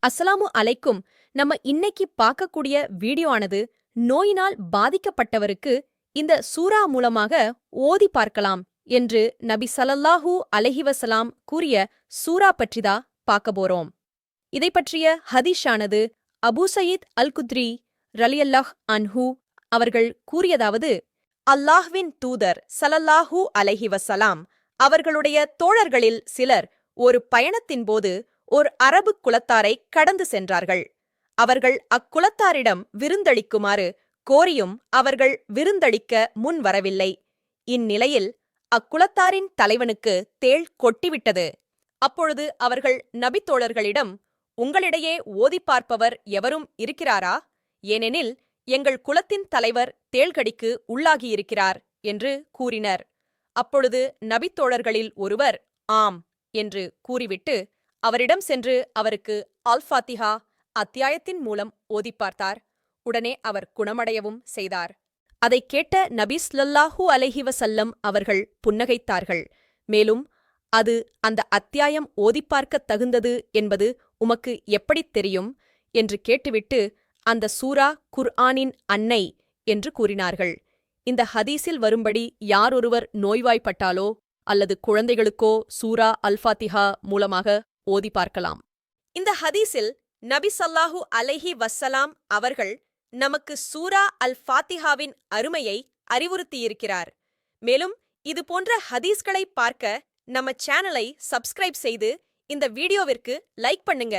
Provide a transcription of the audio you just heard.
அஸ்ஸலாமு அலைக்கும். நம்ம இன்னைக்கு பார்க்கக்கூடிய வீடியோ ஆனது நோயினால் பாதிக்கப்பட்டவருக்கு இந்த சூரா மூலமாக ஓதி பார்க்கலாம் என்று நபி ஸல்லல்லாஹு அலைஹி வஸலாம் கூறிய சூரா பற்றிதா பார்க்க போறோம். இதை பற்றிய ஹதீஸ் ஆனது அபூ சயீத் அல் குத்ரி ரலியல்லாஹ் அன்ஹு அவர்கள் கூறியதாவது: அல்லாஹ்வின் தூதர் ஸல்லல்லாஹு அலைஹி வஸலாம் அவர்களுடைய தோழர்களில் சிலர் ஒரு பயணத்தின்போது ஒரு அரபு குலத்தாரை கடந்து சென்றார்கள். அவர்கள் அக்குலத்தாரிடம் விருந்தளிக்குமாறு கோரியும் அவர்கள் விருந்தளிக்க முன் வரவில்லை. இந்நிலையில் அக்குலத்தாரின் தலைவனுக்கு தேள் கொட்டிவிட்டது. அப்பொழுது அவர்கள் நபித்தோழர்களிடம், உங்களிடையே ஓதிப் பார்ப்பவர் எவரும் இருக்கிறாரா? ஏனெனில் எங்கள் குலத்தின் தலைவர் தேள்கடிக்கு உள்ளாகியிருக்கிறார் என்று கூறினர். அப்பொழுது நபித்தோழர்களில் ஒருவர் ஆம் என்று கூறிவிட்டு அவரிடம் சென்று அவருக்கு அல் ஃபாத்திஹா அத்தியாயத்தின் மூலம் ஓதிப் பார்த்தார். உடனே அவர் குணமடையவும் செய்தார். அதைக் கேட்ட நபி ஸல்லல்லாஹு அலைஹி வஸல்லம் அவர்கள் புன்னகைத்தார்கள். மேலும், அது அந்த அத்தியாயம் ஓதிப் பார்க்கத் தகுந்தது என்பது உமக்கு எப்படித் தெரியும் என்று கேட்டுவிட்டு, அந்த சூரா குர்ஆனின் அன்னை என்று கூறினார்கள். இந்த ஹதீஸில் வரும்படி யாரொருவர் நோய்வாய்ப்பட்டாலோ அல்லது குழந்தைகளுக்கோ சூரா அல் ஃபாத்திஹா மூலமாக ஓதி பார்க்கலாம். இந்த ஹதீஸில் நபி ஸல்லல்லாஹு அலைஹி வஸலாம் அவர்கள் நமக்கு சூரா அல் ஃபாத்திஹாவின் அருமையை அறிவுறுத்தியிருக்கிறார். மேலும் இது போன்ற ஹதீஸ்களை பார்க்க நம்ம சேனலை சப்ஸ்கிரைப் செய்து இந்த வீடியோவிற்கு லைக் பண்ணுங்க.